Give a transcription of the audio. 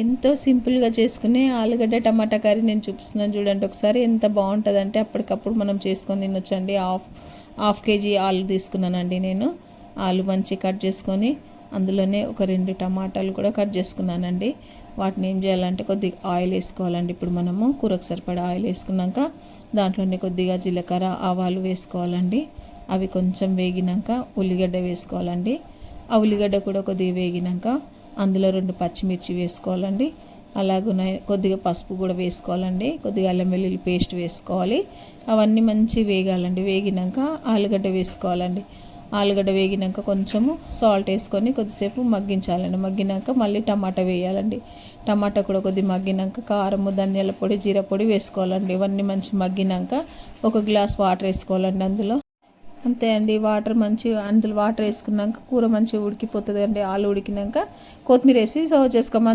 ఎంతో సింపుల్గా చేసుకునే ఆలుగడ్డ టమాటా కర్రీ నేను చూపిస్తున్నాను చూడండి ఒకసారి. ఎంత బాగుంటుందంటే అప్పటికప్పుడు మనం చేసుకొని తినొచ్చండి. హాఫ్ కేజీ ఆలు తీసుకున్నానండి నేను. ఆలు మంచి కట్ చేసుకొని అందులోనే ఒక 2 టమాటాలు కూడా కట్ చేసుకున్నానండి. వాటిని ఏం చేయాలంటే కొద్దిగా ఆయిల్ వేసుకోవాలండి. ఇప్పుడు మనము కూరకు సరిపడా ఆయిల్ వేసుకున్నాక దాంట్లోనే కొద్దిగా జీలకర్ర ఆవాలు వేసుకోవాలండి. అవి కొంచెం వేగినాక ఉల్లిగడ్డ వేసుకోవాలండి. ఆ ఉల్లిగడ్డ కూడా కొద్దిగా వేగినాక అందులో 2 పచ్చిమిర్చి వేసుకోవాలండి. అలాగే కొద్దిగా పసుపు కూడా వేసుకోవాలండి. కొద్దిగా అల్లం వెల్లుల్లి పేస్ట్ వేసుకోవాలి. అవన్నీ మంచి వేగాలండి. వేగినాక ఆలుగడ్డ వేసుకోవాలండి. ఆలుగడ్డ వేగినాక కొంచెము సాల్ట్ వేసుకొని కొద్దిసేపు మగ్గించాలండి. మగ్గినాక మళ్ళీ టమాటా వేయాలండి. టమాటా కూడా కొద్దిగా మగ్గినాక కారము ధనియాల పొడి జీరా పొడి వేసుకోవాలండి. ఇవన్నీ మంచి మగ్గినాక 1 గ్లాస్ వాటర్ వేసుకోవాలండి అందులో. అంతే అండి. అందులో వాటర్ వేసుకున్నాక కూర మంచిగా ఉడికిపోతుంది అండి. ఆలు ఉడికినాక కొత్తిమీర వేసి సర్వ్ చేసుకోమని